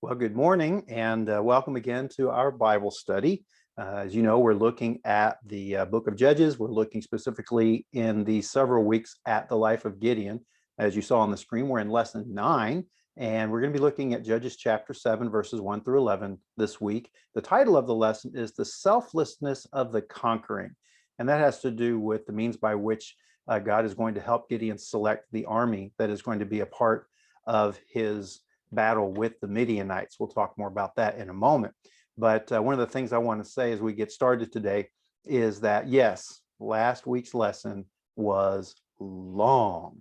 Well, good morning and welcome again to our Bible study. As you know, we're looking at the book of Judges. We're looking specifically in the several weeks at the life of Gideon. As you saw on the screen, we're in lesson 9, and we're going to be looking at Judges chapter 7, verses 1 through 11 this week. The title of the lesson is The Selflessness of the Conquering, and that has to do with the means by which God is going to help Gideon select the army that is going to be a part of his battle with the Midianites. We'll talk more about that in a moment. But one of the things I want to say as we get started today is that, yes, last week's lesson was long.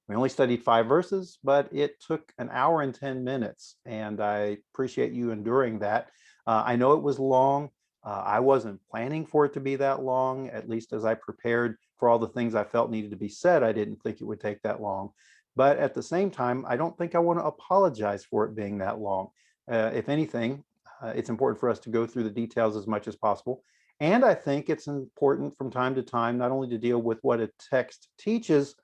We only studied 5 verses, but it took an hour and 10 minutes, and I appreciate you enduring that. I know it was long. I wasn't planning for it to be that long, at least as I prepared for all the things I felt needed to be said. I didn't think it would take that long. But at the same time, I don't think I want to apologize for it being that long. If anything, it's important for us to go through the details as much as possible. And I think it's important from time to time, not only to deal with what a text teaches,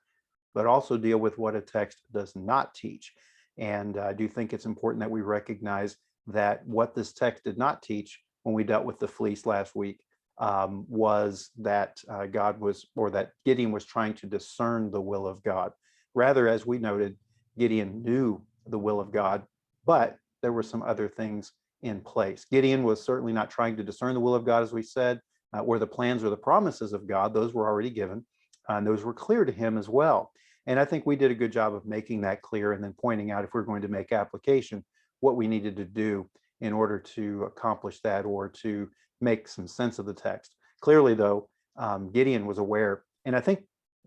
but also deal with what a text does not teach. And I do think it's important that we recognize that what this text did not teach when we dealt with the fleece last week was that that Gideon was trying to discern the will of God. Rather, as we noted, Gideon knew the will of God, but there were some other things in place. Gideon was certainly not trying to discern the will of God, as we said, or the plans or the promises of God. Those were already given, and those were clear to him as well. And I think we did a good job of making that clear and then pointing out, if we're going to make application, what we needed to do in order to accomplish that or to make some sense of the text. Clearly, though, Gideon was aware, and I think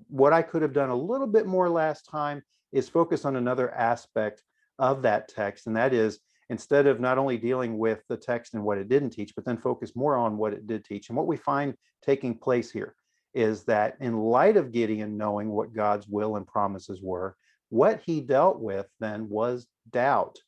what I could have done a little bit more last time is focus on another aspect of that text, and that is, instead of not only dealing with the text and what it didn't teach, but then focus more on what it did teach. And what we find taking place here is that in light of Gideon knowing what God's will and promises were, what he dealt with then was doubt.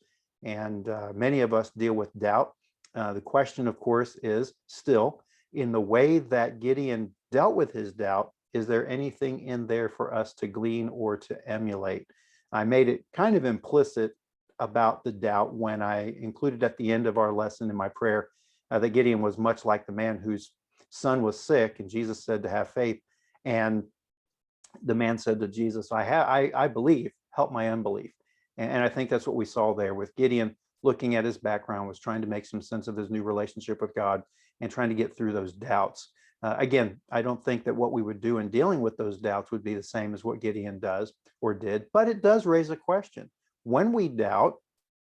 And many of us deal with doubt. The question, of course, is still, in the way that Gideon dealt with his doubt, is there anything in there for us to glean or to emulate? I made it kind of implicit about the doubt when I included at the end of our lesson in my prayer that Gideon was much like the man whose son was sick, and Jesus said to have faith. And the man said to Jesus, I believe, help my unbelief. And I think that's what we saw there with Gideon. Looking at his background, was trying to make some sense of his new relationship with God and trying to get through those doubts. Again, I don't think that what we would do in dealing with those doubts would be the same as what Gideon does or did, but it does raise a question. When we doubt,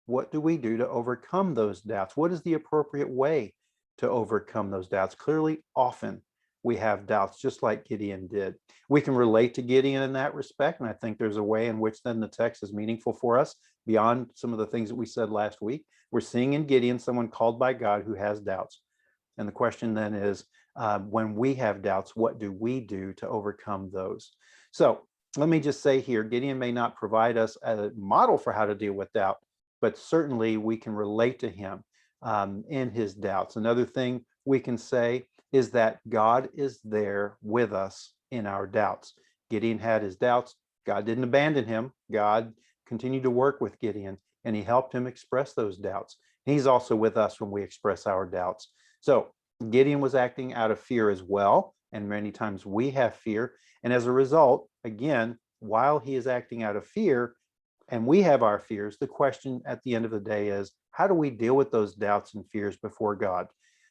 what do we do to overcome those doubts? What is the appropriate way to overcome those doubts? Clearly, often we have doubts, just like Gideon did. We can relate to Gideon in that respect, and I think there's a way in which then the text is meaningful for us beyond some of the things that we said last week. We're seeing in Gideon someone called by God who has doubts. And the question then is, when we have doubts, what do we do to overcome those? So let me just say here, Gideon may not provide us a model for how to deal with doubt, but certainly we can relate to him in his doubts. Another thing we can say is that God is there with us in our doubts. Gideon had his doubts. God didn't abandon him. God continued to work with Gideon, and he helped him express those doubts. He's also with us when we express our doubts. So Gideon was acting out of fear as well, and many times we have fear. And as a result, again, while he is acting out of fear and we have our fears, the question at the end of the day is, how do we deal with those doubts and fears before God?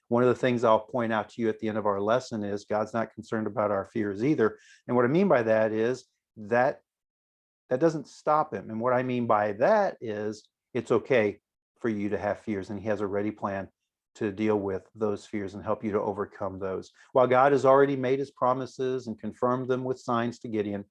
One of the things I'll point out to you at the end of our lesson is God's not concerned about our fears either. And what I mean by that is that doesn't stop him. And what I mean by that is it's okay for you to have fears, and he has a ready plan to deal with those fears and help you to overcome those. While God has already made his promises and confirmed them with signs to Gideon,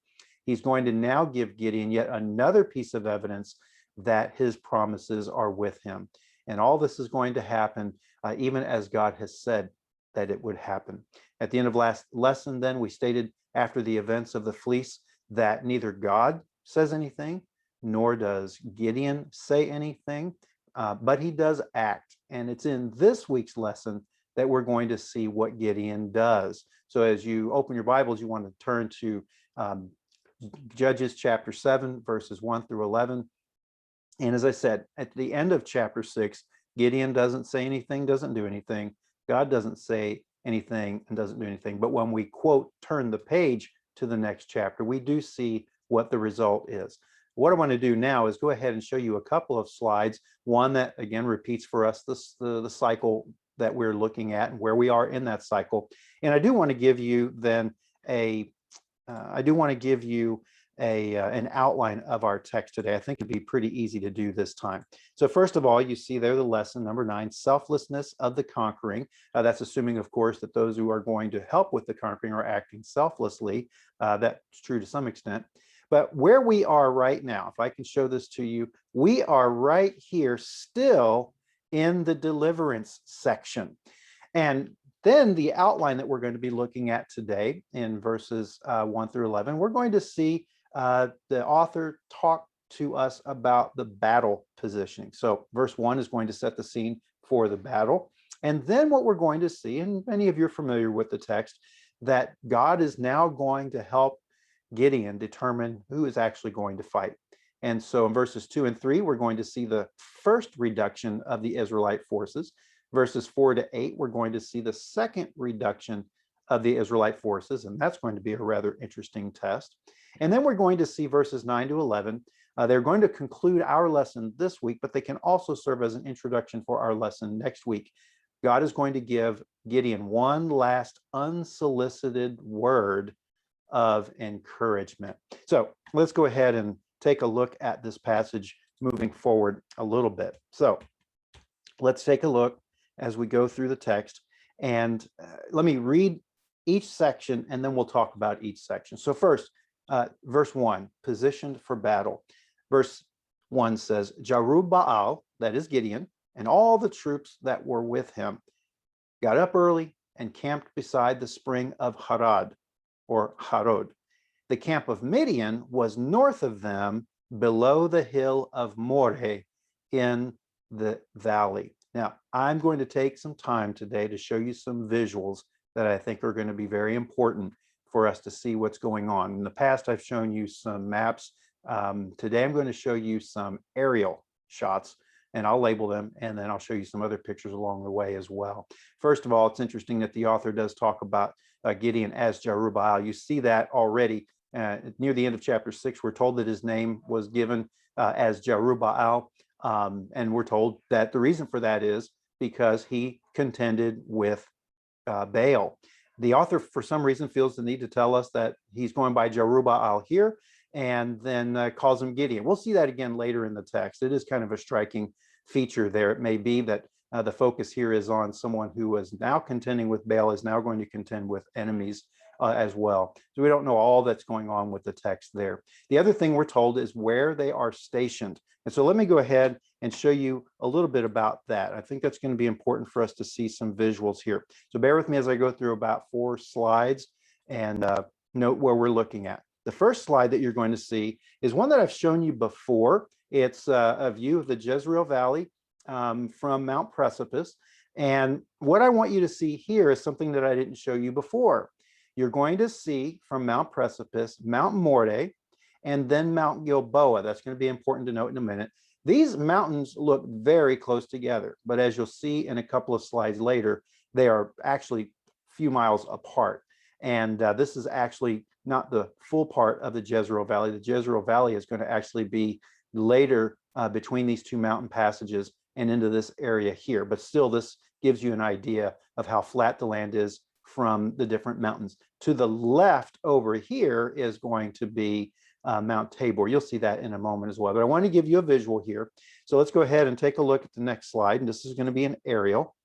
he's going to now give Gideon yet another piece of evidence that his promises are with him. And all this is going to happen even as God has said that it would happen. At the end of last lesson, then, we stated after the events of the fleece that neither God says anything, nor does Gideon say anything, but he does act. And it's in this week's lesson that we're going to see what Gideon does. So as you open your Bibles, you want to turn to Judges chapter 7, verses 1 through 11. And as I said, at the end of chapter 6, Gideon doesn't say anything, doesn't do anything. God doesn't say anything and doesn't do anything. But when we quote, turn the page to the next chapter, we do see what the result is. What I want to do now is go ahead and show you a couple of slides. One that, again, repeats for us the cycle that we're looking at and where we are in that cycle. And I do want to give you then an outline of our text today. I think it'd be pretty easy to do this time. So first of all, you see there the lesson number 9, selflessness of the conquering. That's assuming, of course, that those who are going to help with the conquering are acting selflessly. That's true to some extent. But where we are right now, if I can show this to you, we are right here still in the deliverance section. And then the outline that we're going to be looking at today in verses 1 through 11, we're going to see the author talk to us about the battle positioning. So verse 1 is going to set the scene for the battle. And then what we're going to see, and many of you are familiar with the text, that God is now going to help Gideon determine who is actually going to fight. And so in verses 2 and 3, we're going to see the first reduction of the Israelite forces. Verses 4 to 8, we're going to see the second reduction of the Israelite forces, and that's going to be a rather interesting test. And then we're going to see verses 9 to 11. They're going to conclude our lesson this week, but they can also serve as an introduction for our lesson next week. God is going to give Gideon one last unsolicited word of encouragement. So let's go ahead and take a look at this passage moving forward a little bit. So let's take a look as we go through the text, and let me read each section and then we'll talk about each section. So first, verse 1, positioned for battle. Verse 1 says, Jerubbaal, that is Gideon, and all the troops that were with him got up early and camped beside the spring of Harod, or Harod. The camp of Midian was north of them, below the hill of Moreh in the valley. Now, I'm going to take some time today to show you some visuals that I think are going to be very important for us to see what's going on. In the past, I've shown you some maps. Today, I'm going to show you some aerial shots, and I'll label them, and then I'll show you some other pictures along the way as well. First of all, it's interesting that the author does talk about Gideon as Jerubbaal. You see that already near the end of chapter 6. We're told that his name was given as Jerubbaal, and we're told that the reason for that is because he contended with Baal. The author, for some reason, feels the need to tell us that he's going by Jerubbaal here, and then calls him Gideon. We'll see that again later in the text. It is kind of a striking feature there. It may be that the focus here is on someone who is now contending with Baal, is now going to contend with enemies as well. So we don't know all that's going on with the text there. The other thing we're told is where they are stationed. And so let me go ahead and show you a little bit about that. I think that's going to be important for us to see some visuals here. So bear with me as I go through about 4 slides and note where we're looking at. The first slide that you're going to see is one that I've shown you before. It's a view of the Jezreel Valley from Mount Precipice. And what I want you to see here is something that I didn't show you before. You're going to see from Mount Precipice, Mount Moreh, and then Mount Gilboa. That's going to be important to note in a minute. These mountains look very close together, but as you'll see in a couple of slides later, they are actually a few miles apart. And this is actually not the full part of the Jezreel Valley. The Jezreel Valley is going to actually be later between these 2 mountain passages and into this area here. But still, this gives you an idea of how flat the land is from the different mountains. To the left over here is going to be Mount Tabor. You'll see that in a moment as well. But I want to give you a visual here. So let's go ahead and take a look at the next slide. And this is going to be an aerial.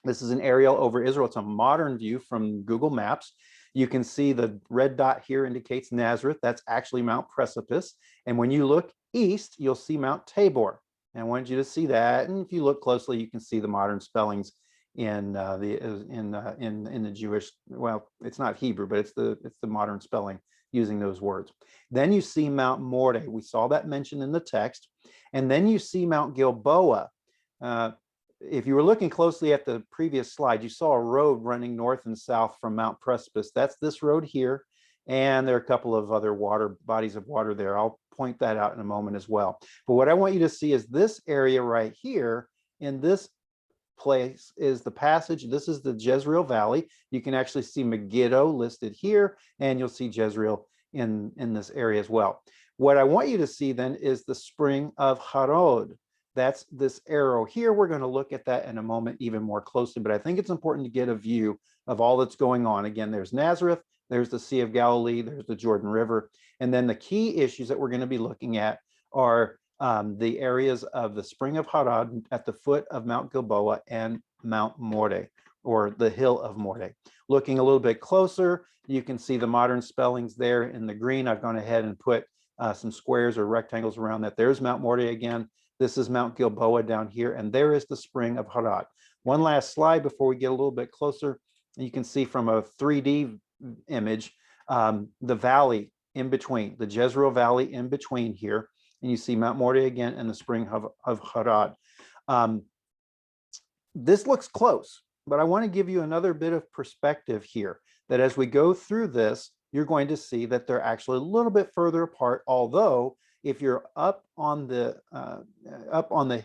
This is an aerial over Israel. It's a modern view from Google Maps. You can see the red dot here indicates Nazareth. That's actually Mount Precipice. And when you look east, you'll see Mount Tabor. And I wanted you to see that. And if you look closely, you can see the modern spellings in the Jewish. Well, it's not Hebrew, but it's the modern spelling using those words. Then you see Mount Moreh. We saw that mentioned in the text. And then you see Mount Gilboa. If you were looking closely at the previous slide, you saw a road running north and south from Mount Precipice. That's this road here. And there are a couple of other bodies of water there. I'll point that out in a moment as well. But what I want you to see is this area right here in this place is the passage. This is the Jezreel Valley. You can actually see Megiddo listed here, and you'll see Jezreel in this area as well. What I want you to see then is the spring of Harod. That's this arrow here. We're going to look at that in a moment even more closely, but I think it's important to get a view of all that's going on. Again, there's Nazareth, there's the Sea of Galilee, there's the Jordan River, and then the key issues that we're going to be looking at are the areas of the spring of Harod at the foot of Mount Gilboa and Mount Moreh, or the hill of Moreh. Looking a little bit closer, you can see the modern spellings there in the green. I've gone ahead and put some squares or rectangles around that. There's Mount Moreh again. This is Mount Gilboa down here, and there is the spring of Harod. One last slide before we get a little bit closer. You can see from a 3D image, the valley in between, the Jezreel Valley in between here. And you see Mount Moreh again and the spring of Harod. This looks close, but I want to give you another bit of perspective here, that as we go through this, you're going to see that they're actually a little bit further apart, although if you're up on the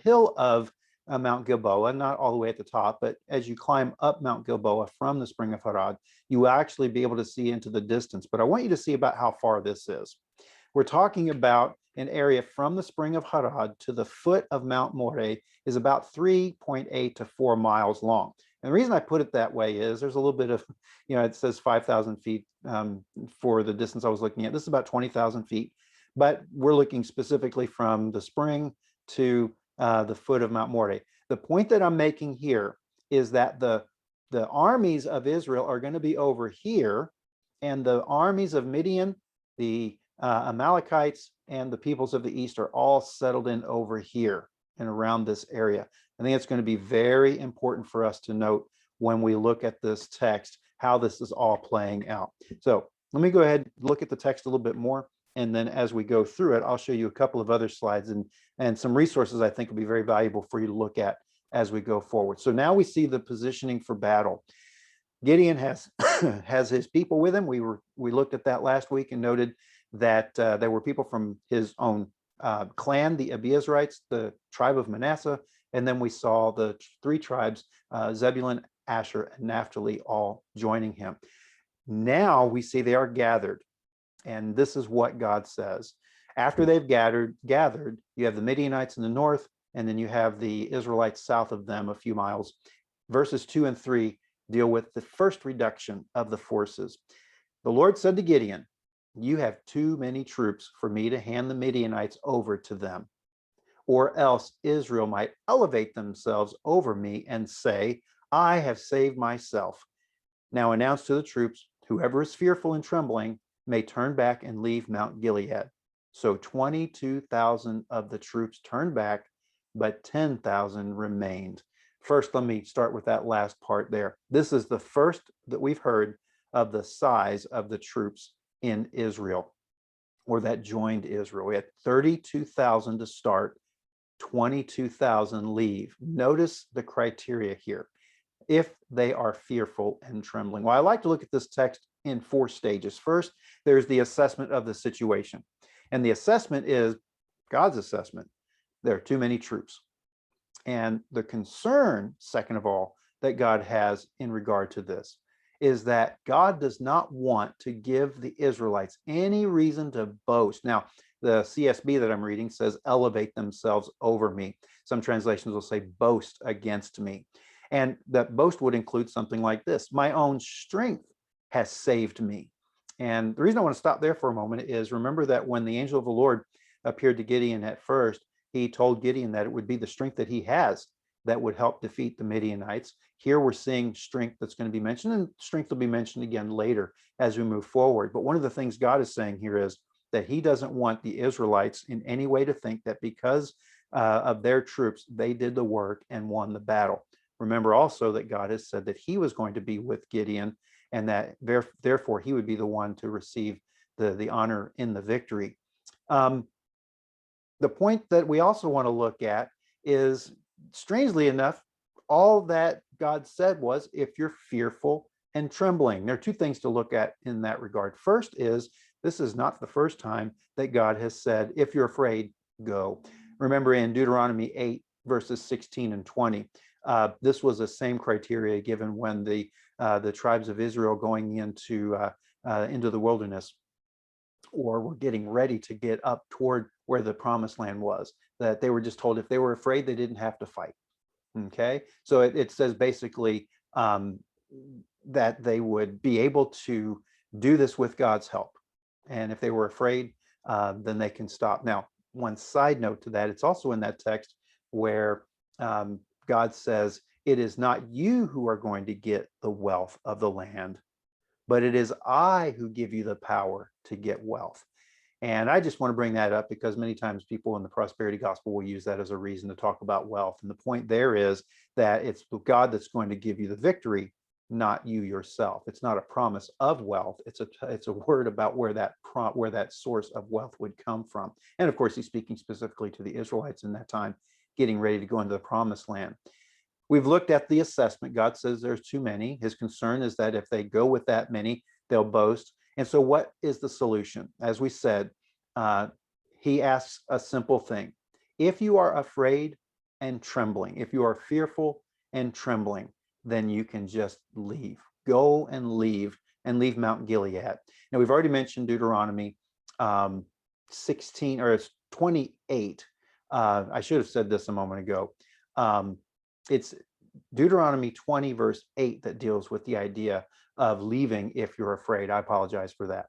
hill of Mount Gilboa, not all the way at the top, but as you climb up Mount Gilboa from the spring of Harod, you will actually be able to see into the distance. But I want you to see about how far this is. We're talking about an area from the spring of Harod to the foot of Mount Moreh is about 3.8 to 4 miles long. And the reason I put it that way is there's a little bit of, it says 5,000 feet for the distance I was looking at. This is about 20,000 feet, but we're looking specifically from the spring to the foot of Mount Moreh. The point that I'm making here is that the armies of Israel are going to be over here, and the armies of Midian, the Amalekites, and the peoples of the east are all settled in over here and around this area. I think it's going to be very important for us to note when we look at this text, how this is all playing out. So let me go ahead and look at the text a little bit more. And then as we go through it, I'll show you a couple of other slides and some resources I think will be very valuable for you to look at as we go forward. So now we see the positioning for battle. Gideon has has his people with him. We looked at that last week and noted that there were people from his own clan, the Israelites, the tribe of Manasseh, and then we saw the three tribes, Zebulun, Asher, and Naphtali, all joining him. Now we see they are gathered, and this is what God says. After they've gathered, you have the Midianites in the north, and then you have the Israelites south of them a few miles. Verses 2 and 3 deal with the first reduction of the forces. The Lord said to Gideon, "You have too many troops for me to hand the Midianites over to them, or else Israel might elevate themselves over me and say, I have saved myself. Now announce to the troops, whoever is fearful and trembling may turn back and leave Mount Gilead." So 22,000 of the troops turned back, but 10,000 remained. First, let me start with that last part there. This is the first that we've heard of the size of the troops in Israel, or that joined Israel. We had 32,000 to start, 22,000 leave. Notice the criteria here. If they are fearful and trembling. Well, I like to look at this text in 4 stages. First, there's the assessment of the situation. And the assessment is God's assessment. There are too many troops. And the concern, second of all, that God has in regard to this is that God does not want to give the Israelites any reason to boast. Now, the CSB that I'm reading says elevate themselves over me. Some translations will say boast against me. And that boast would include something like this: my own strength has saved me. And the reason I want to stop there for a moment is remember that when the angel of the Lord appeared to Gideon at first, he told Gideon that it would be the strength that he has that would help defeat the Midianites. Here we're seeing strength that's going to be mentioned, and strength will be mentioned again later as we move forward. But one of the things God is saying here is that he doesn't want the Israelites in any way to think that because of their troops, they did the work and won the battle. Remember also that God has said that he was going to be with Gideon, and that therefore he would be the one to receive the honor in the victory. The point that we also want to look at is, strangely enough, all that God said was, if you're fearful and trembling. There are 2 things to look at in that regard. First is This is not the first time that God has said, if you're afraid, go. Remember in Deuteronomy 8, verses 16 and 20, this was the same criteria given when the tribes of Israel going into the wilderness, or were getting ready to get up toward where the promised land was, that they were just told if they were afraid, they didn't have to fight. Okay, so it says basically that they would be able to do this with God's help. And if they were afraid, then they can stop. Now, one side note to that, it's also in that text where God says, it is not you who are going to get the wealth of the land, but it is I who give you the power to get wealth. And I just want to bring that up because many times people in the prosperity gospel will use that as a reason to talk about wealth. And the point there is that it's God that's going to give you the victory, not you yourself. It's not a promise of wealth. It's a word about where that source of wealth would come from. And of course, he's speaking specifically to the Israelites in that time, getting ready to go into the promised land. We've looked at the assessment. God says there's too many. His concern is that if they go with that many, they'll boast. And so what is the solution? As we said, he asks a simple thing. If you are afraid and trembling, if you are fearful and trembling, then you can just leave. Go and leave Mount Gilead. Now, we've already mentioned Deuteronomy 16 or it's 28. I should have said this a moment ago. It's Deuteronomy 20, verse 8 that deals with the idea of leaving if you're afraid. I apologize for that.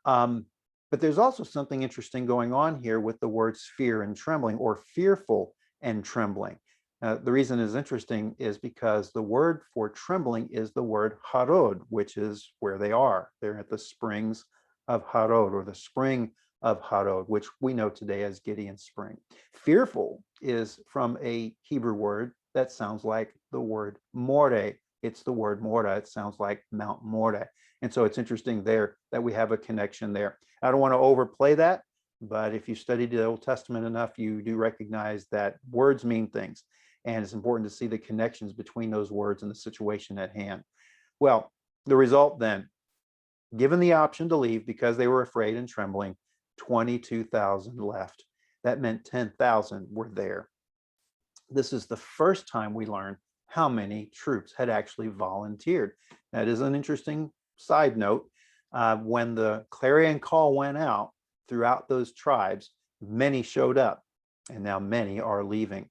But there's also something interesting going on here with the words fear and trembling, or fearful and trembling. The reason is interesting is because the word for trembling is the word Harod, which is where they are. They're at the springs of Harod, or the spring of Harod, which we know today as Gideon's spring. Fearful is from a Hebrew word that sounds like the word Moreh. It's the word Moreh. It sounds like Mount Moreh. And so it's interesting there that we have a connection there. I don't want to overplay that, but if you studied the Old Testament enough, you do recognize that words mean things. And it's important to see the connections between those words and the situation at hand. Well, the result then, given the option to leave because they were afraid and trembling, 22,000 left. That meant 10,000 were there. This is the first time we learn how many troops had actually volunteered. That is an interesting side note. When the clarion call went out throughout those tribes, many showed up, and now many are leaving.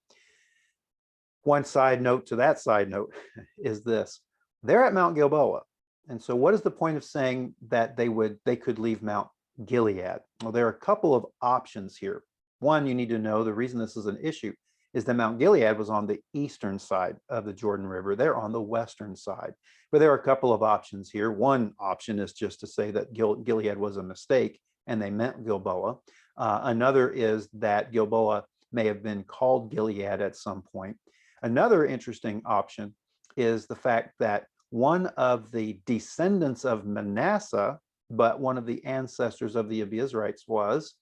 One side note to that side note is this. They're at Mount Gilboa. And so what is the point of saying that they could leave Mount Gilead? Well, there are a couple of options here. One, you need to know the reason this is an issue is that Mount Gilead was on the eastern side of the Jordan River. They're on the western side. But there are a couple of options here. One option is just to say that Gilead was a mistake and they meant Gilboa. Another is that Gilboa may have been called Gilead at some point. Another interesting option is the fact that one of the descendants of Manasseh, but one of the ancestors of the Israelites, was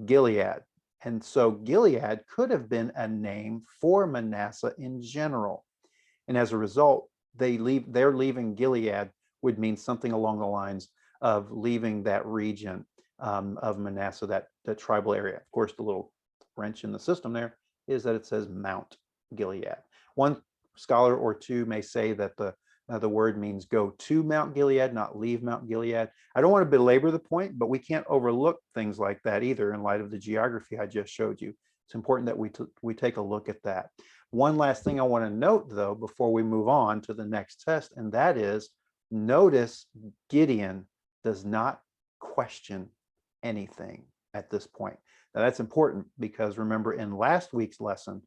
Gilead. And so Gilead could have been a name for Manasseh in general. And as a result, their leaving Gilead would mean something along the lines of leaving that region of Manasseh, that tribal area. Of course, the little wrench in the system there is that it says Mount Gilead. One scholar or two may say that the word means go to Mount Gilead, not leave Mount Gilead. I don't want to belabor the point, but we can't overlook things like that either in light of the geography I just showed you. It's important that we take a look at that. One last thing I want to note, though, before we move on to the next test, and that is, notice Gideon does not question anything at this point. Now, that's important because remember in last week's lesson,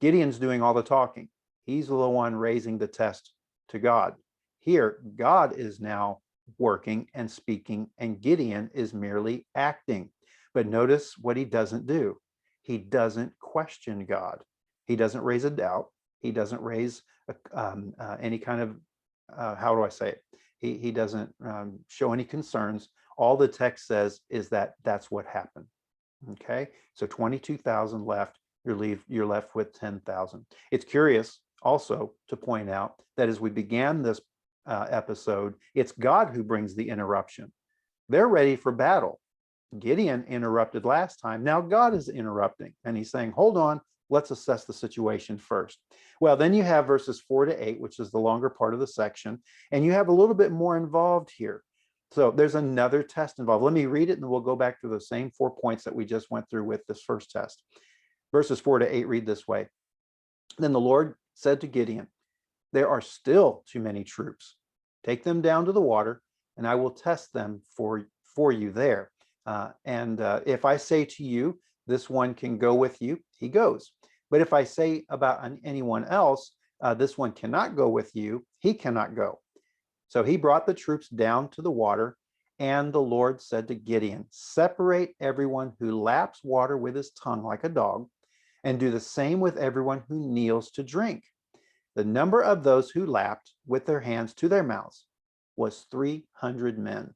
Gideon's doing all the talking. He's the one raising the test to God. Here, God is now working and speaking, and Gideon is merely acting. But notice what he doesn't do. He doesn't question God. He doesn't raise a doubt. He doesn't raise any kind of, how do I say it? He doesn't show any concerns. All the text says is that that's what happened. Okay, so 22,000 left. You're left with 10,000. It's curious also to point out that as we began this episode, it's God who brings the interruption. They're ready for battle. Gideon interrupted last time. Now God is interrupting, and he's saying, hold on, let's assess the situation first. Well, then you have verses 4 to 8, which is the longer part of the section, and you have a little bit more involved here. So there's another test involved. Let me read it, and we'll go back to the same 4 points that we just went through with this first test. Verses 4 to 8 read this way. Then the Lord said to Gideon, there are still too many troops. Take them down to the water, and I will test them for you there. If I say to you, this one can go with you, he goes. But if I say about anyone else, this one cannot go with you, he cannot go. So he brought the troops down to the water, and the Lord said to Gideon, separate everyone who laps water with his tongue like a dog, and do the same with everyone who kneels to drink. The number of those who lapped with their hands to their mouths was 300 men,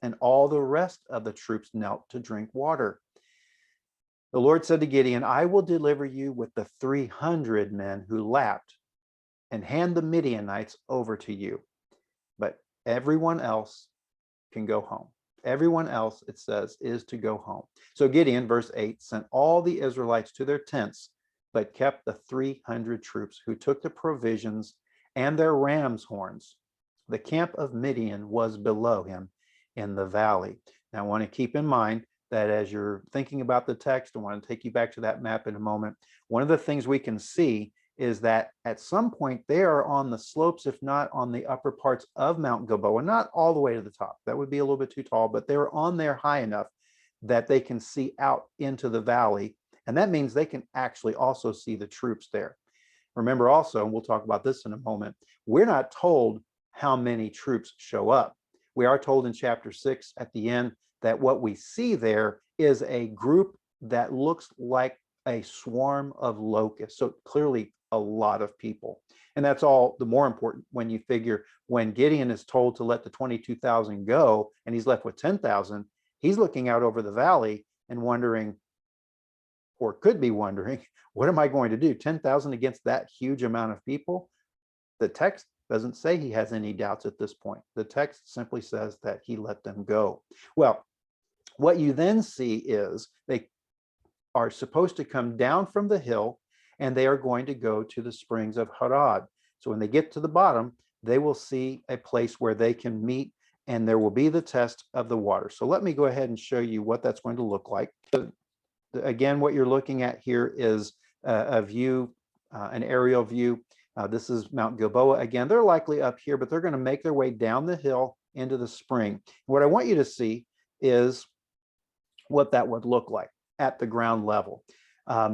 and all the rest of the troops knelt to drink water. The Lord said to Gideon, I will deliver you with the 300 men who lapped and hand the Midianites over to you. But everyone else can go home. Everyone else, it says, is to go home. So Gideon, verse 8, sent all the Israelites to their tents, but kept the 300 troops who took the provisions and their ram's horns. The camp of Midian was below him in the valley. Now I want to keep in mind that as you're thinking about the text, I want to take you back to that map in a moment. One of the things we can see is that at some point they are on the slopes, if not on the upper parts of Mount Gilboa, not all the way to the top. That would be a little bit too tall, but they're on there high enough that they can see out into the valley. And that means they can actually also see the troops there. Remember also, and we'll talk about this in a moment, we're not told how many troops show up. We are told in chapter 6 at the end that what we see there is a group that looks like a swarm of locusts. So clearly a lot of people. And that's all the more important when you figure when Gideon is told to let the 22,000 go and he's left with 10,000, he's looking out over the valley and wondering, or could be wondering, what am I going to do? 10,000 against that huge amount of people? The text doesn't say he has any doubts at this point. The text simply says that he let them go. Well, what you then see is they are supposed to come down from the hill and they are going to go to the springs of Harod. So when they get to the bottom, they will see a place where they can meet and there will be the test of the water. So let me go ahead and show you what that's going to look like. Again, what you're looking at here is a view, an aerial view. This is Mount Gilboa. Again, they're likely up here, but they're going to make their way down the hill into the spring. What I want you to see is what that would look like at the ground level.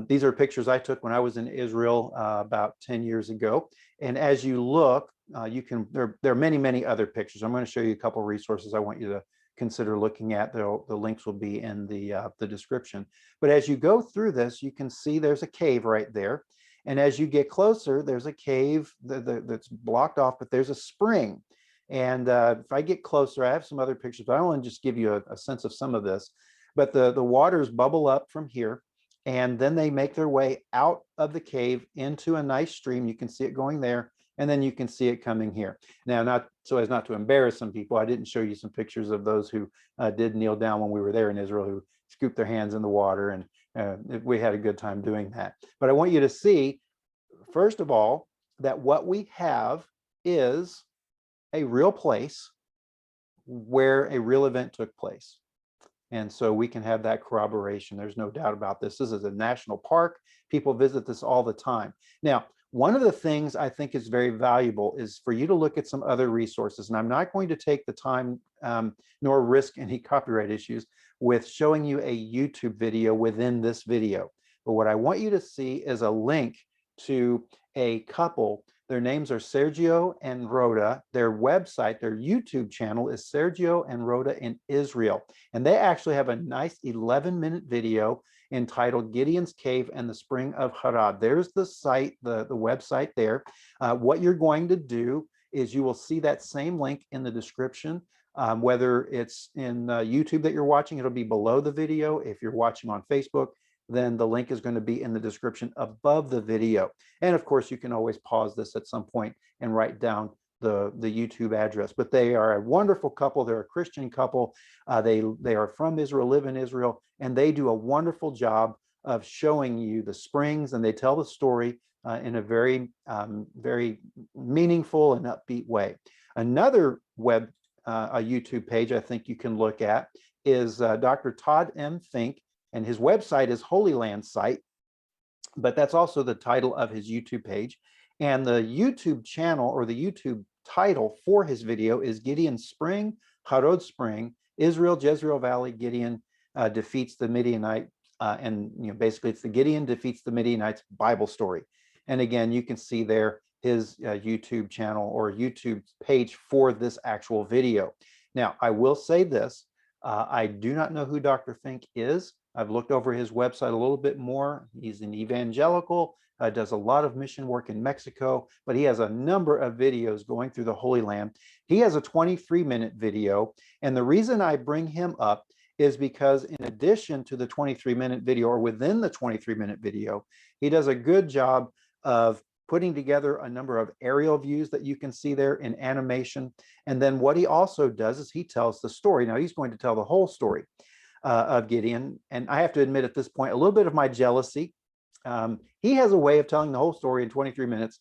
These are pictures I took when I was in Israel about 10 years ago. And as you look, there are many, many other pictures. I'm going to show you a couple of resources I want you to consider looking at. The links will be in the description. But as you go through this, you can see there's a cave right there. And as you get closer, there's a cave that's blocked off, but there's a spring. And if I get closer, I have some other pictures, but I want to just give you a sense of some of this. But the waters bubble up from here, and then they make their way out of the cave into a nice stream. You can see it going there, and then you can see it coming here. Now, not so as not to embarrass some people, I didn't show you some pictures of those who did kneel down when we were there in Israel, who scooped their hands in the water, and we had a good time doing that. But I want you to see, first of all, that what we have is a real place where a real event took place. And so we can have that corroboration. There's no doubt about this. This is a national park. People visit this all the time. Now, one of the things I think is very valuable is for you to look at some other resources. And I'm not going to take the time nor risk any copyright issues with showing you a YouTube video within this video. But what I want you to see is a link to a couple. Their names are Sergio and Rhoda. Their website, their YouTube channel is Sergio and Rhoda in Israel. And they actually have a nice 11-minute video entitled Gideon's Cave and the Spring of Harod. There's the site, the website there. What you're going to do is you will see that same link in the description. Whether it's in YouTube that you're watching, it'll be below the video. If you're watching on Facebook, then the link is going to be in the description above the video. And of course, you can always pause this at some point and write down the YouTube address, but they are a wonderful couple. They're a Christian couple. They are from Israel, live in Israel, and they do a wonderful job of showing you the springs, and they tell the story in a very meaningful and upbeat way. Another a YouTube page I think you can look at is Dr. Todd M. Fink, and his website is HolyLandSite, but that's also the title of his YouTube page. And the YouTube channel, or the YouTube title for his video, is Gideon Spring, Harod Spring, Israel, Jezreel Valley, Gideon defeats the Midianite, and basically it's the Gideon defeats the Midianites Bible story. And again, you can see there his YouTube channel or YouTube page for this actual video. Now, I will say this, I do not know who Dr. Fink is. I've looked over his website a little bit more. He's an evangelical, does a lot of mission work in Mexico, but he has a number of videos going through the Holy Land. He has a 23-minute video, and the reason I bring him up is because in addition to the 23-minute video, or within the 23-minute video, he does a good job of putting together a number of aerial views that you can see there in animation. And then what he also does is he tells the story. Now he's going to tell the whole story of Gideon. And I have to admit at this point, a little bit of my jealousy. He has a way of telling the whole story in 23 minutes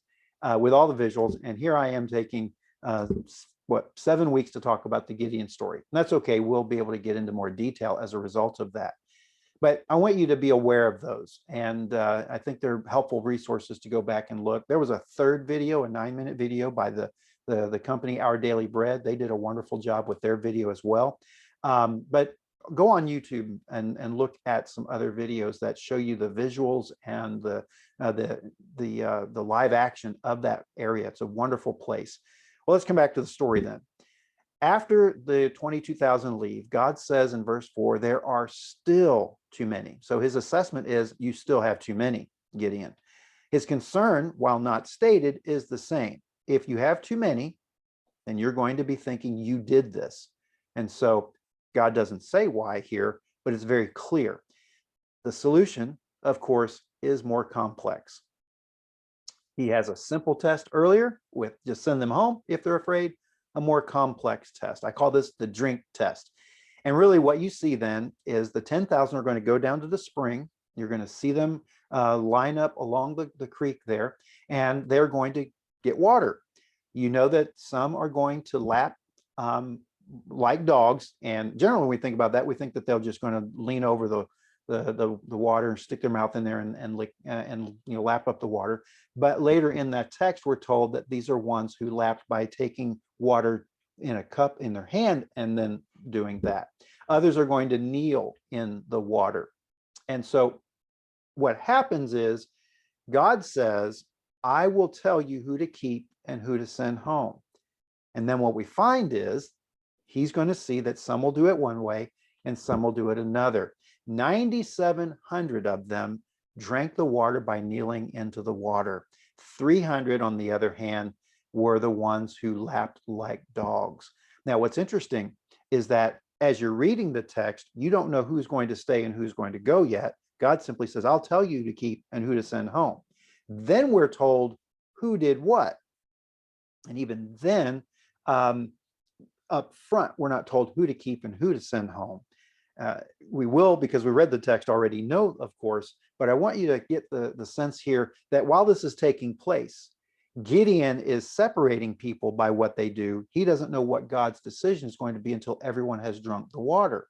with all the visuals. And here I am taking 7 weeks to talk about the Gideon story. And that's okay. We'll be able to get into more detail as a result of that. But I want you to be aware of those. And I think they're helpful resources to go back and look. There was a third video, a 9-minute video by the company Our Daily Bread. They did a wonderful job with their video as well. But go on YouTube and look at some other videos that show you the visuals and the live action of that area. It's a wonderful place. Well, let's come back to the story then. After the 22,000 leave, God says in verse 4, there are still too many. So his assessment is, you still have too many, Gideon. His concern, while not stated, is the same. If you have too many, then you're going to be thinking you did this. And so God doesn't say why here, but it's very clear. The solution, of course, is more complex. He has a simple test earlier with just send them home if they're afraid. A more complex test. I call this the drink test. And really what you see then is the 10,000 are going to go down to the spring. You're going to see them line up along the creek there, and they're going to get water. You know that some are going to lap like dogs. And generally when we think about that, we think that they're just going to lean over the water and stick their mouth in there and lick and lap up the water. But later in that text, we're told that these are ones who lapped by taking water in a cup in their hand and then doing that. Others are going to kneel in the water. And so what happens is God says, I will tell you who to keep and who to send home. And then what we find is he's going to see that some will do it one way and some will do it another. 9,700 of them drank the water by kneeling into the water. 300, on the other hand, were the ones who lapped like dogs. Now, what's interesting is that as you're reading the text, you don't know who's going to stay and who's going to go yet. God simply says, I'll tell you to keep and who to send home. Then we're told who did what. And even then, up front, we're not told who to keep and who to send home. We will, because we read the text already, know, of course, but I want you to get the sense here that while this is taking place, Gideon is separating people by what they do. He doesn't know what God's decision is going to be until everyone has drunk the water.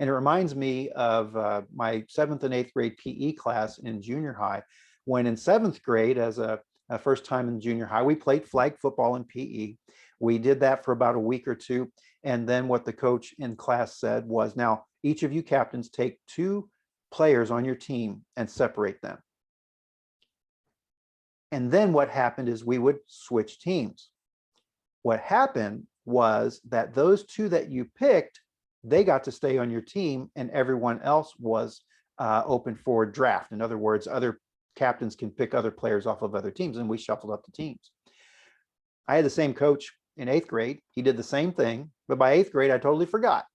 And it reminds me of my 7th and 8th grade PE class in junior high, when in 7th grade, as a first time in junior high, we played flag football in PE. We did that for about a week or two. And then what the coach in class said was, now, each of you captains take 2 players on your team and separate them. And then what happened is we would switch teams. What happened was that those 2 that you picked, they got to stay on your team, and everyone else was open for draft. In other words, other captains can pick other players off of other teams, and we shuffled up the teams. I had the same coach in 8th grade. He did the same thing, but by 8th grade, I totally forgot.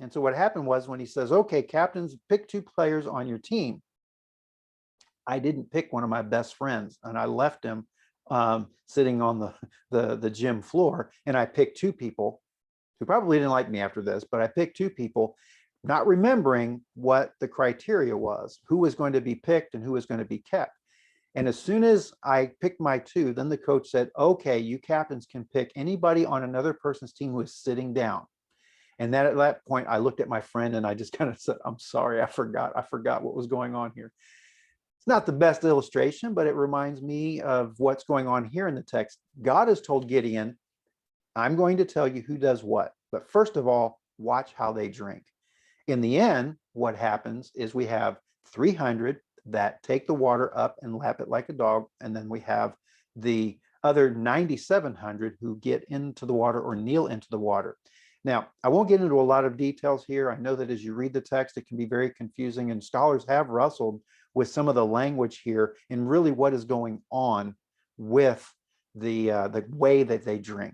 And so what happened was, when he says, okay, captains, pick 2 players on your team, I didn't pick one of my best friends, and I left him sitting on the gym floor, and I picked two people who probably didn't like me after this, but I picked two people, not remembering what the criteria was, who was going to be picked and who was going to be kept. And as soon as I picked my two, then the coach said, okay, you captains can pick anybody on another person's team who is sitting down. And then at that point, I looked at my friend and I just kind of said, I'm sorry, I forgot what was going on here. It's not the best illustration, but it reminds me of what's going on here in the text. God has told Gideon, I'm going to tell you who does what. But first of all, watch how they drink. In the end, what happens is we have 300 that take the water up and lap it like a dog. And then we have the other 9,700 who get into the water or kneel into the water. Now, I won't get into a lot of details here. I know that as you read the text, it can be very confusing, and scholars have wrestled with some of the language here and really what is going on with the way that they drink.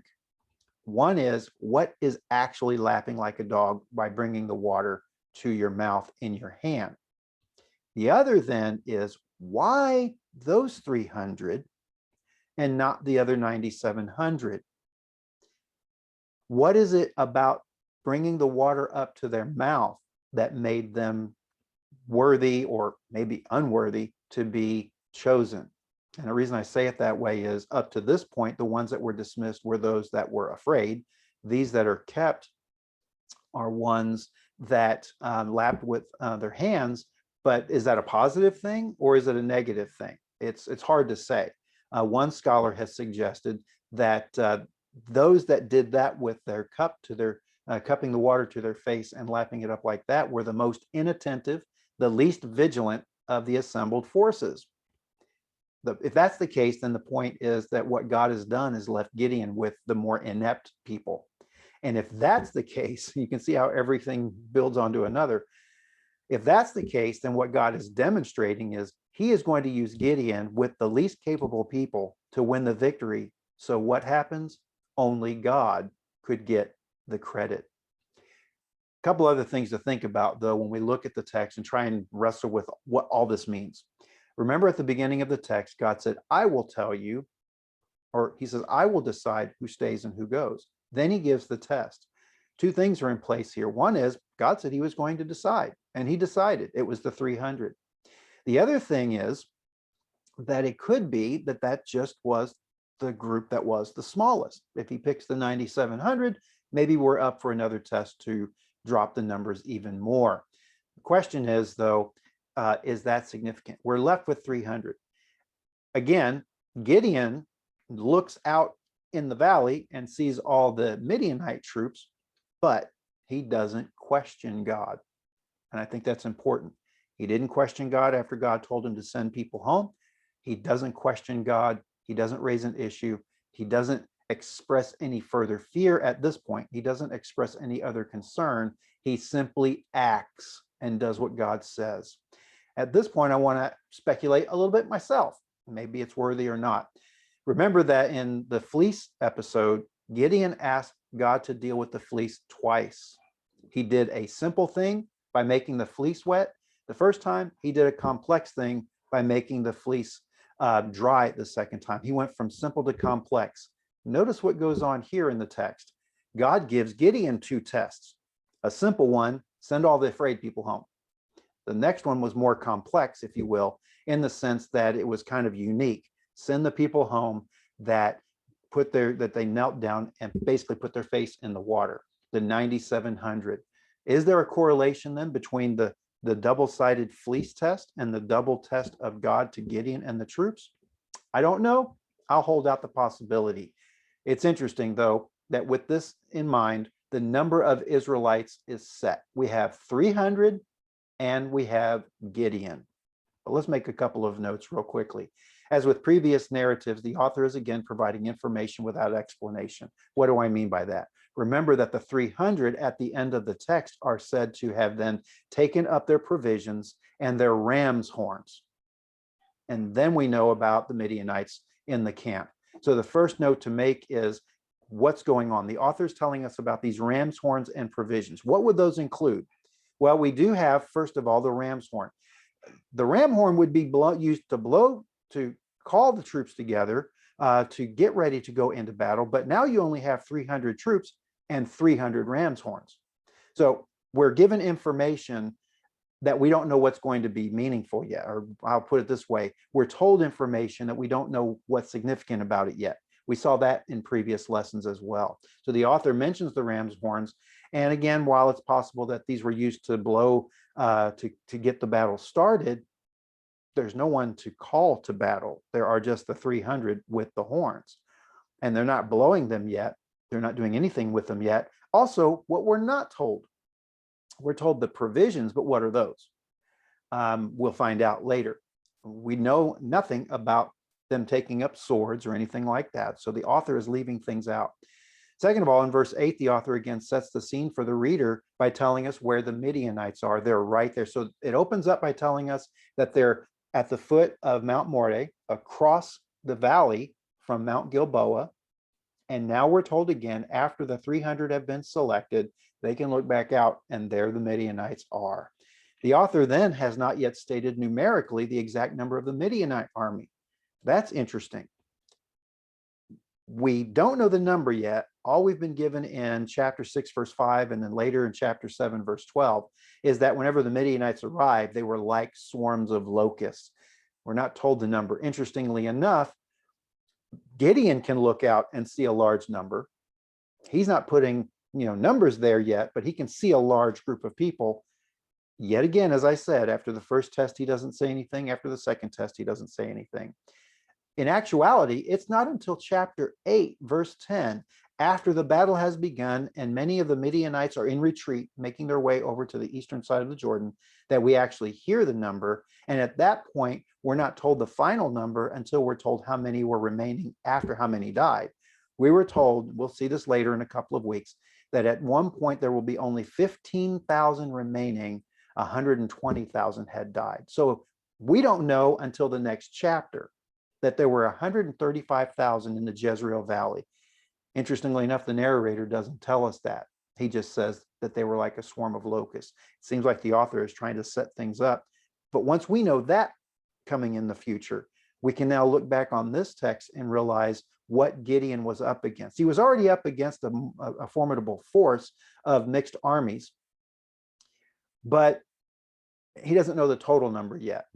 One is, what is actually lapping like a dog by bringing the water to your mouth in your hand? The other then is, why those 300 and not the other 9,700? What is it about bringing the water up to their mouth that made them worthy or maybe unworthy to be chosen? And the reason I say it that way is, up to this point, the ones that were dismissed were those that were afraid. These that are kept are ones that lapped with their hands. But is that a positive thing or is it a negative thing? It's hard to say. One scholar has suggested that those that did that with their cup to their cupping the water to their face and lapping it up like that were the most inattentive, the least vigilant of the assembled forces. If that's the case, then the point is that what God has done is left Gideon with the more inept people. And if that's the case, you can see how everything builds onto another. If that's the case, then what God is demonstrating is he is going to use Gideon with the least capable people to win the victory. So what happens? Only God could get the credit. A couple other things to think about, though, when we look at the text and try and wrestle with what all this means. Remember at the beginning of the text, God said, I will tell you, or he says, I will decide who stays and who goes. Then he gives the test. Two things are in place here. One is God said he was going to decide, and he decided. It was the 300. The other thing is that it could be that that just was the group that was the smallest. If he picks the 9,700, maybe we're up for another test to drop the numbers even more. The question is, though, is that significant? We're left with 300. Again, Gideon looks out in the valley and sees all the Midianite troops, but he doesn't question God. And I think that's important. He didn't question God after God told him to send people home. He doesn't question God. He doesn't raise an issue. He doesn't express any further fear at this point. He doesn't express any other concern. He simply acts and does what God says. At this point, I want to speculate a little bit myself. Maybe it's worthy or not. Remember that in the fleece episode, Gideon asked God to deal with the fleece twice. He did a simple thing by making the fleece wet. The first time, he did a complex thing by making the fleece dry the second time. He went from simple to complex. Notice what goes on here in the text. God gives Gideon two tests. A simple one, send all the afraid people home. The next one was more complex, if you will, in the sense that it was kind of unique. Send the people home that they knelt down and basically put their face in the water, the 9,700. Is there a correlation then between the double-sided fleece test and the double test of God to Gideon and the troops? I don't know. I'll hold out the possibility. It's interesting, though, that with this in mind, the number of Israelites is set. We have 300 and we have Gideon. But let's make a couple of notes real quickly. As with previous narratives, the author is again providing information without explanation. What do I mean by that? Remember that the 300 at the end of the text are said to have then taken up their provisions and their ram's horns. And then we know about the Midianites in the camp. So the first note to make is what's going on. The author's telling us about these ram's horns and provisions. What would those include? Well, we do have, first of all, the ram's horn. The ram horn would be used to call the troops together, to get ready to go into battle, but now you only have 300 troops and 300 ram's horns. So we're given information that we don't know what's going to be meaningful yet, or I'll put it this way, we're told information that we don't know what's significant about it yet. We saw that in previous lessons as well. So the author mentions the ram's horns, and again, while it's possible that these were used to blow to get the battle started, there's no one to call to battle. There are just the 300 with the horns, and they're not blowing them yet. They're not doing anything with them yet. Also, what we're not told, we're told the provisions, but what are those? We'll find out later. We know nothing about them taking up swords or anything like that. So the author is leaving things out. Second of all, in verse 8, the author again sets the scene for the reader by telling us where the Midianites are. They're right there. So it opens up by telling us that they're at the foot of Mount Moreh, across the valley from Mount Gilboa. And now we're told again, after the 300 have been selected, they can look back out, and there the Midianites are. The author then has not yet stated numerically the exact number of the Midianite army. That's interesting. We don't know the number yet. All we've been given in chapter 6, verse 5, and then later in chapter 7, verse 12, is that whenever the Midianites arrived, they were like swarms of locusts. We're not told the number. Interestingly enough, Gideon can look out and see a large number. He's not putting numbers there yet, but he can see a large group of people. Yet again, as I said, after the first test, he doesn't say anything. After the second test, he doesn't say anything. In actuality, it's not until chapter 8, verse 10, after the battle has begun and many of the Midianites are in retreat, making their way over to the eastern side of the Jordan, that we actually hear the number. And at that point, we're not told the final number until we're told how many were remaining after how many died. We were told, we'll see this later in a couple of weeks, that at one point there will be only 15,000 remaining, 120,000 had died. So we don't know until the next chapter that there were 135,000 in the Jezreel Valley. Interestingly enough, the narrator doesn't tell us that. He just says that they were like a swarm of locusts. It seems like the author is trying to set things up. But once we know that coming in the future, we can now look back on this text and realize what Gideon was up against. He was already up against a formidable force of mixed armies, but he doesn't know the total number yet.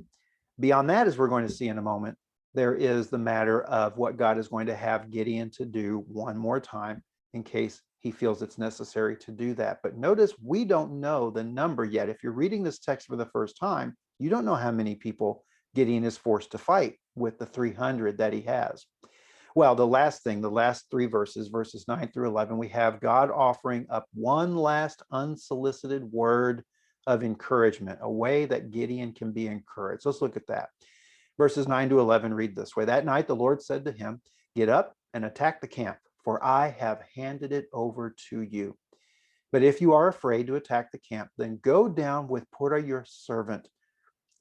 Beyond that, as we're going to see in a moment, there is the matter of what God is going to have Gideon to do one more time in case he feels it's necessary to do that. But notice we don't know the number yet. If you're reading this text for the first time, you don't know how many people Gideon is forced to fight with the 300 that he has. Well, the last three verses, verses 9 through 11, we have God offering up one last unsolicited word of encouragement, a way that Gideon can be encouraged. Let's look at that. Verses 9 to 11 read this way. That night the Lord said to him, "Get up and attack the camp, for I have handed it over to you. But if you are afraid to attack the camp, then go down with Purah your servant.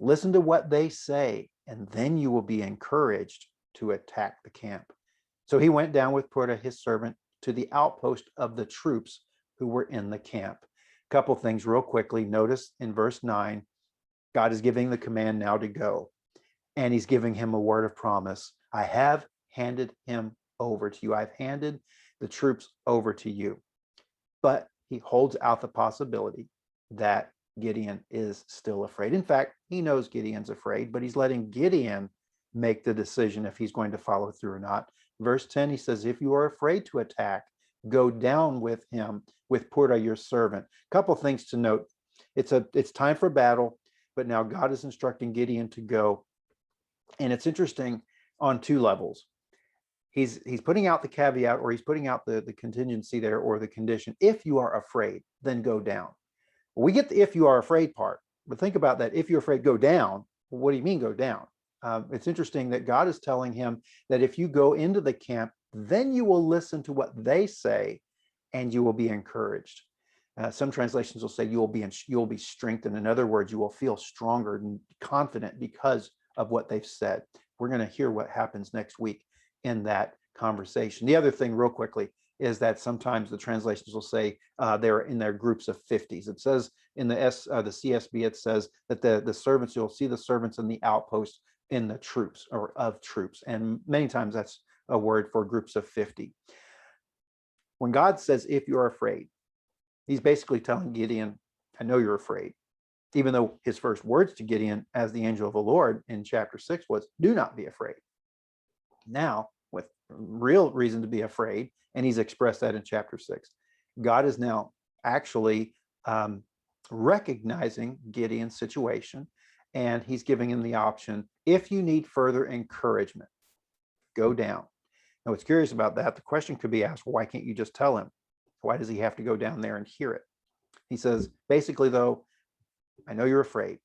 Listen to what they say, and then you will be encouraged to attack the camp." So he went down with Purah his servant to the outpost of the troops who were in the camp. A couple things real quickly. Notice in verse 9, God is giving the command now to go. And he's giving him a word of promise. I have handed him over to you. I've handed the troops over to you. But he holds out the possibility that Gideon is still afraid. In fact, he knows Gideon's afraid, but he's letting Gideon make the decision if he's going to follow through or not. Verse 10, he says, if you are afraid to attack, go down with him, with Purah your servant. A couple things to note. It's time for battle, but now God is instructing Gideon to go. And it's interesting on two levels. He's putting out the caveat, or he's putting out the contingency there, or the condition. If you are afraid, then go down. We get the if you are afraid part, but think about that. If you're afraid, go down. Well, what do you mean go down? It's interesting that God is telling him that if you go into the camp, then you will listen to what they say and you will be encouraged. Some translations will say you will be strengthened. In other words, you will feel stronger and confident because of what they've said. We're going to hear what happens next week in that conversation. The other thing real quickly is that sometimes the translations will say they're in their groups of 50s. It says in the CSB, it says that the servants, you'll see the servants in the outposts in the troops or of troops. And many times that's a word for groups of 50. When God says, if you're afraid, he's basically telling Gideon, I know you're afraid. Even though his first words to Gideon as the angel of the Lord in chapter 6 was, do not be afraid. Now, with real reason to be afraid, and he's expressed that in chapter 6, God is now actually recognizing Gideon's situation, and he's giving him the option, if you need further encouragement, go down. Now, what's curious about that, the question could be asked, why can't you just tell him? Why does he have to go down there and hear it? He says, basically, though, I know you're afraid.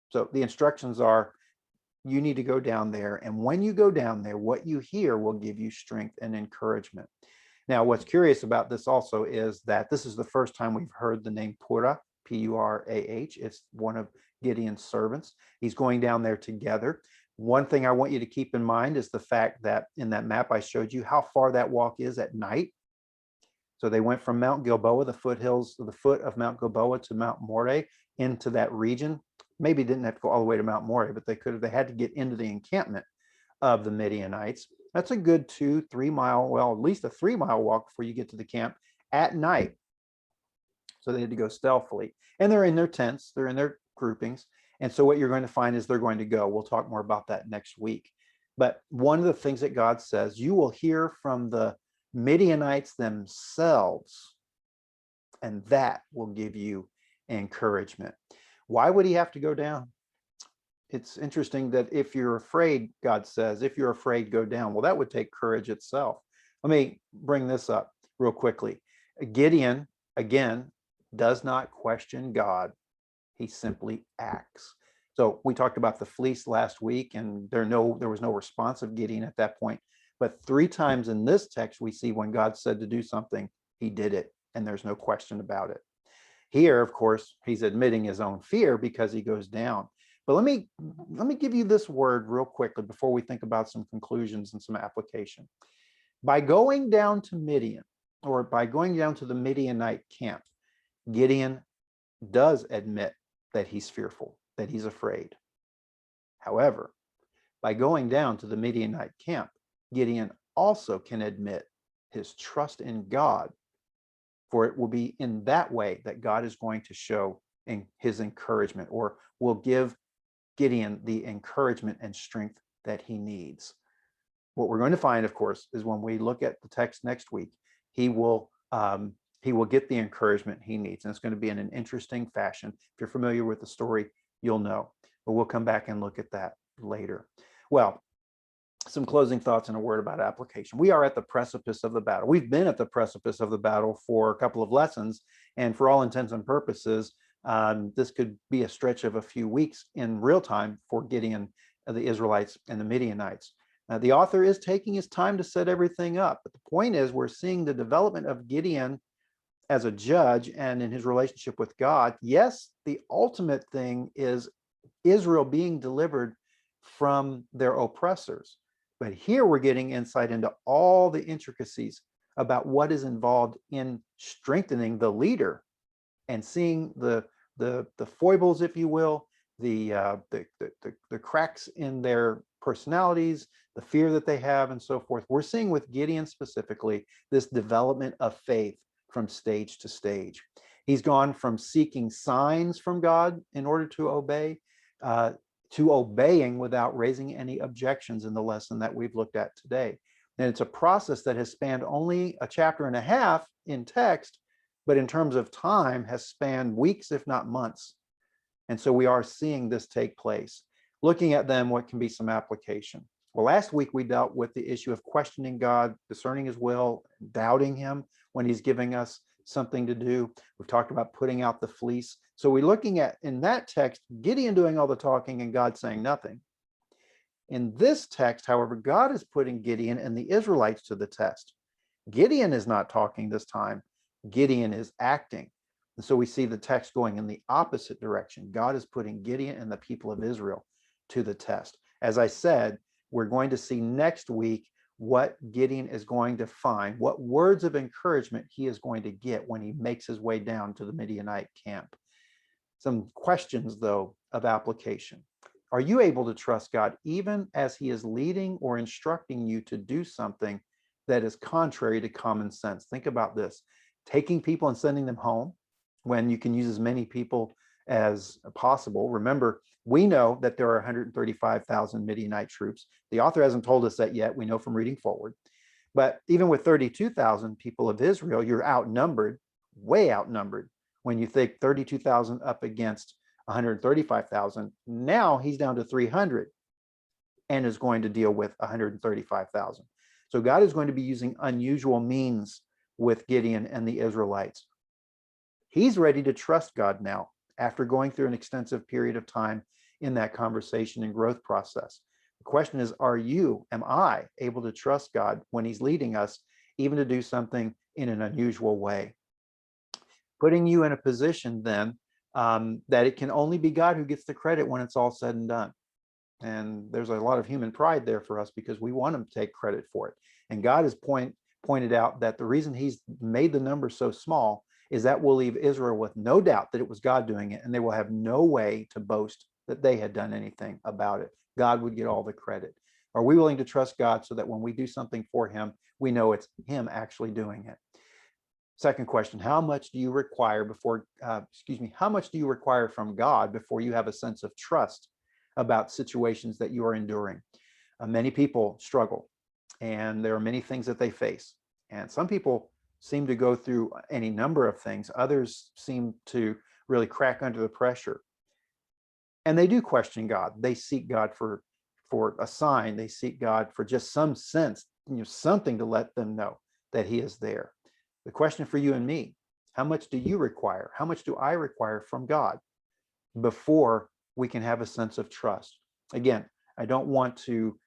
So the instructions are, you need to go down there. And when you go down there, what you hear will give you strength and encouragement. Now, what's curious about this also is that this is the first time we've heard the name Purah, P-U-R-A-H. It's one of Gideon's servants. He's going down there together. One thing I want you to keep in mind is the fact that in that map I showed you how far that walk is at night. So they went from Mount Gilboa, the foothills, the foot of Mount Gilboa, to Mount Moreh, into that region. Maybe didn't have to go all the way to Mount Moreh, but they had to get into the encampment of the Midianites. That's a good 2-3 mile, well, at least a 3-mile walk before you get to the camp at night. So they had to go stealthily. And they're in their tents, they're in their groupings. And so what you're going to find is they're going to go. We'll talk more about that next week. But one of the things that God says, you will hear from the Midianites themselves, and that will give you encouragement. Why would he have to go down? It's interesting that if you're afraid, God says, if you're afraid, go down. Well, that would take courage itself. Let me bring this up real quickly. Gideon, again, does not question God. He simply acts. So we talked about the fleece last week, and there was no response of Gideon at that point. But 3 times in this text, we see when God said to do something, he did it, and there's no question about it. Here, of course, he's admitting his own fear because he goes down. But let me give you this word real quickly before we think about some conclusions and some application. By going down to Midian, or by going down to the Midianite camp, Gideon does admit that he's fearful, that he's afraid. However, by going down to the Midianite camp, Gideon also can admit his trust in God, for it will be in that way that God is going to show in his encouragement, or will give Gideon the encouragement and strength that he needs. What we're going to find, of course, is when we look at the text next week, he will get the encouragement he needs, and it's going to be in an interesting fashion. If you're familiar with the story, you'll know, but we'll come back and look at that later. Well, some closing thoughts and a word about application. We are at the precipice of the battle. We've been at the precipice of the battle for a couple of lessons, and for all intents and purposes, this could be a stretch of a few weeks in real time for Gideon, the Israelites, and the Midianites. The author is taking his time to set everything up, but the point is we're seeing the development of Gideon as a judge and in his relationship with God. Yes, the ultimate thing is Israel being delivered from their oppressors. But here we're getting insight into all the intricacies about what is involved in strengthening the leader and seeing the foibles, if you will, the cracks in their personalities, the fear that they have, and so forth. We're seeing with Gideon specifically this development of faith from stage to stage. He's gone from seeking signs from God in order to obey to obeying without raising any objections in the lesson that we've looked at today. And it's a process that has spanned only a chapter and a half in text, but in terms of time has spanned weeks, if not months. And so we are seeing this take place. Looking at them, what can be some application? Well, last week we dealt with the issue of questioning God, discerning his will, doubting him when he's giving us something to do. We've talked about putting out the fleece. So we're looking at, in that text, Gideon doing all the talking and God saying nothing. In this text, however, God is putting Gideon and the Israelites to the test. Gideon is not talking this time. Gideon is acting. And so we see the text going in the opposite direction. God is putting Gideon and the people of Israel to the test. As I said, we're going to see next week what Gideon is going to find, what words of encouragement he is going to get when he makes his way down to the Midianite camp. Some questions, though, of application. Are you able to trust God even as he is leading or instructing you to do something that is contrary to common sense? Think about this. Taking people and sending them home when you can use as many people as possible. Remember, we know that there are 135,000 Midianite troops. The author hasn't told us that yet. We know from reading forward. But even with 32,000 people of Israel, you're outnumbered, way outnumbered. When you think 32,000 up against 135,000, now he's down to 300 and is going to deal with 135,000. So God is going to be using unusual means with Gideon and the Israelites. He's ready to trust God now after going through an extensive period of time in that conversation and growth process. The question is, am I able to trust God when he's leading us, even to do something in an unusual way? Putting you in a position then that it can only be God who gets the credit when it's all said and done. And there's a lot of human pride there for us because we want him to take credit for it. And God has pointed out that the reason he's made the number so small is that will leave Israel with no doubt that it was God doing it, and they will have no way to boast that they had done anything about it. God would get all the credit. Are we willing to trust God so that when we do something for him, we know it's him actually doing it? Second question, how much do you require from God before you have a sense of trust about situations that you are enduring? Many people struggle, and there are many things that they face. And some people seem to go through any number of things. Others seem to really crack under the pressure. And they do question God. They seek God for a sign. They seek God for just some sense, something to let them know that he is there. The question for you and me, how much do you require? How much do I require from God before we can have a sense of trust? Again, I don't want to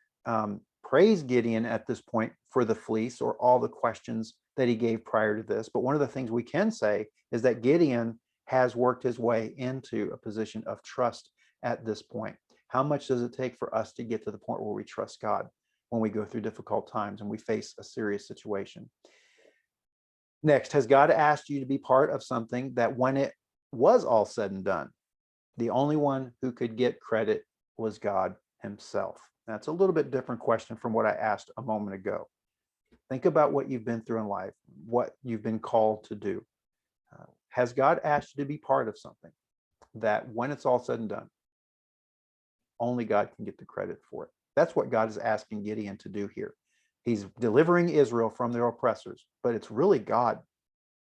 praise Gideon at this point for the fleece or all the questions that he gave prior to this. But one of the things we can say is that Gideon has worked his way into a position of trust at this point. How much does it take for us to get to the point where we trust God when we go through difficult times and we face a serious situation? Next, has God asked you to be part of something that when it was all said and done, the only one who could get credit was God himself? That's a little bit different question from what I asked a moment ago. Think about what you've been through in life, what you've been called to do. Has God asked you to be part of something that when it's all said and done, only God can get the credit for it? That's what God is asking Gideon to do here. He's delivering Israel from their oppressors, but it's really God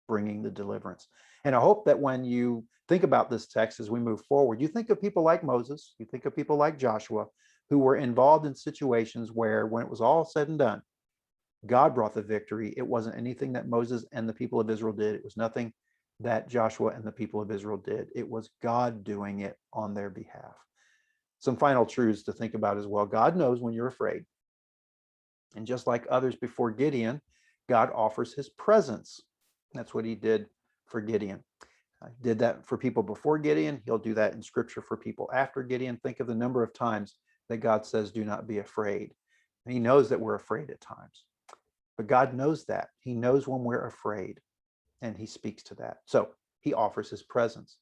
bringing the deliverance. And I hope that when you think about this text as we move forward, you think of people like Moses, you think of people like Joshua, who were involved in situations where when it was all said and done, God brought the victory. It wasn't anything that Moses and the people of Israel did. It was nothing that Joshua and the people of Israel did. It was God doing it on their behalf. Some final truths to think about as well. God knows when you're afraid. And just like others before Gideon, God offers his presence. That's what he did for Gideon. Did that for people before Gideon. He'll do that in scripture for people after Gideon. Think of the number of times that God says, do not be afraid. And he knows that we're afraid at times. But God knows that. He knows when we're afraid, and he speaks to that. So he offers his presence.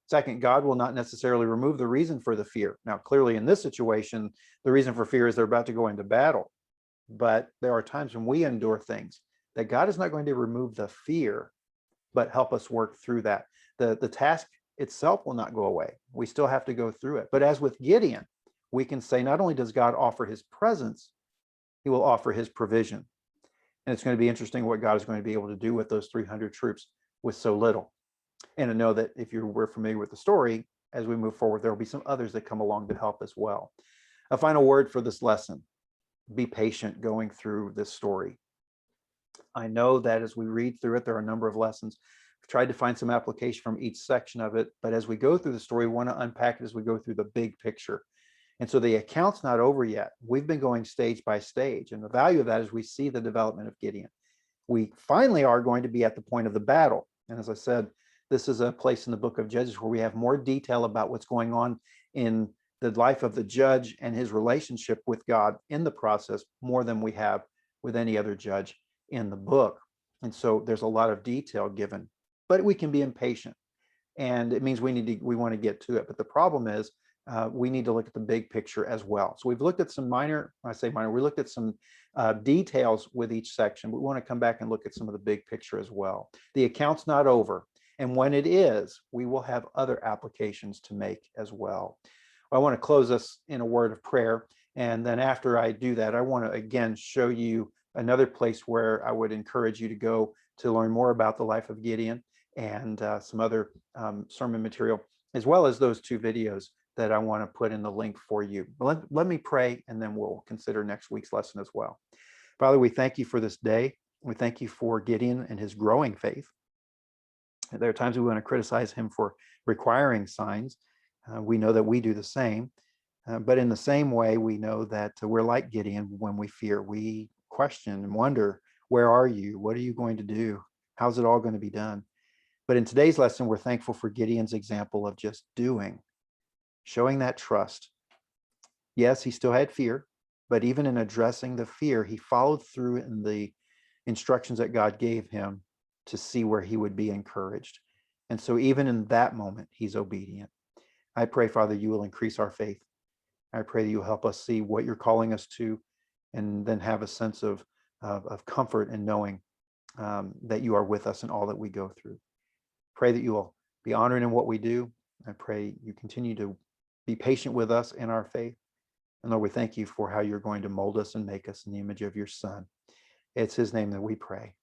Second, God will not necessarily remove the reason for the fear. Now, clearly in this situation, the reason for fear is they're about to go into battle. But there are times when we endure things that God is not going to remove the fear, but help us work through that. The task itself will not go away. We still have to go through it. But as with Gideon, we can say not only does God offer his presence, he will offer his provision. And it's going to be interesting what God is going to be able to do with those 300 troops with so little. And I know that if you were familiar with the story, as we move forward, there will be some others that come along to help as well. A final word for this lesson: be patient going through this story. I know that as we read through it, there are a number of lessons. I've tried to find some application from each section of it, but as we go through the story, we want to unpack it as we go through the big picture. And so the account's not over yet. We've been going stage by stage, and the value of that is we see the development of Gideon. We finally are going to be at the point of the battle. And as I said, this is a place in the book of Judges where we have more detail about what's going on in the life of the judge and his relationship with God in the process, more than we have with any other judge in the book. And so there's a lot of detail given, but we can be impatient, and it means we want to get to it. But the problem is we need to look at the big picture as well. So we've looked at some minor, I say minor, we looked at some details with each section. We want to come back and look at some of the big picture as well. The account's not over. And when it is, we will have other applications to make as well. I want to close us in a word of prayer. And then after I do that, I want to again show you another place where I would encourage you to go to learn more about the life of Gideon and some other sermon material, as well as those 2 videos that I want to put in the link for you. Let me pray, and then we'll consider next week's lesson as well. Father, we thank you for this day. We thank you for Gideon and his growing faith. There are times we want to criticize him for requiring signs. We know that we do the same. But in the same way, we know that we're like Gideon when we fear. We question and wonder, where are you? What are you going to do? How's it all going to be done? But in today's lesson, we're thankful for Gideon's example of just doing, showing that trust. Yes, he still had fear, but even in addressing the fear, he followed through in the instructions that God gave him to see where he would be encouraged. And so even in that moment, he's obedient. I pray, Father, you will increase our faith. I pray that you'll help us see what you're calling us to, and then have a sense of comfort in knowing that you are with us in all that we go through. Pray that you will be honored in what we do. I pray you continue to be patient with us in our faith. And Lord, we thank you for how you're going to mold us and make us in the image of your Son. It's his name that we pray.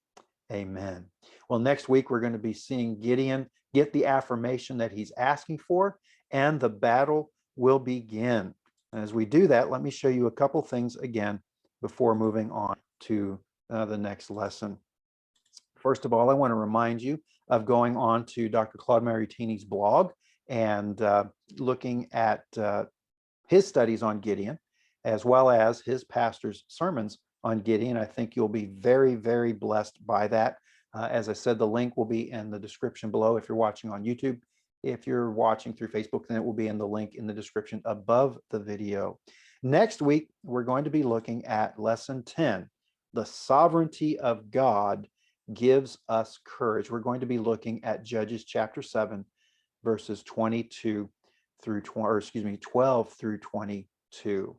Amen. Well, next week, we're going to be seeing Gideon get the affirmation that he's asking for, and the battle will begin. And as we do that, let me show you a couple things again before moving on to the next lesson. First of all, I want to remind you of going on to Dr. Claude Maritini's blog and looking at his studies on Gideon, as well as his pastor's sermons on Gideon. I think you'll be very, very blessed by that. As I said, the link will be in the description below if you're watching on YouTube. If you're watching through Facebook, then it will be in the link in the description above the video. Next week, we're going to be looking at lesson 10, the sovereignty of God gives us courage. We're going to be looking at Judges chapter 7, verses 22 through 12 through 22.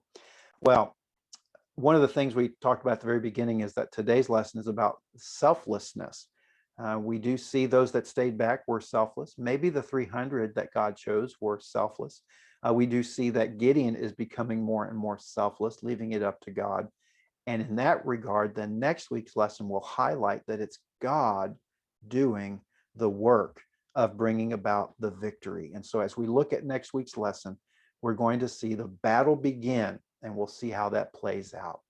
Well, one of the things we talked about at the very beginning is that today's lesson is about selflessness. We do see those that stayed back were selfless. Maybe the 300 that God chose were selfless. We do see that Gideon is becoming more and more selfless, leaving it up to God. And in that regard, then next week's lesson will highlight that it's God doing the work of bringing about the victory. And so as we look at next week's lesson, we're going to see the battle begin, and we'll see how that plays out.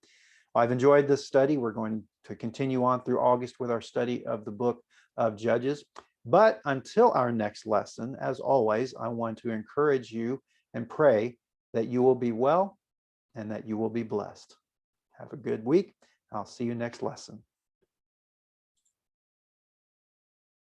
I've enjoyed this study. We're going to continue on through August with our study of the book of Judges. But until our next lesson, as always, I want to encourage you and pray that you will be well and that you will be blessed. Have a good week. I'll see you next lesson.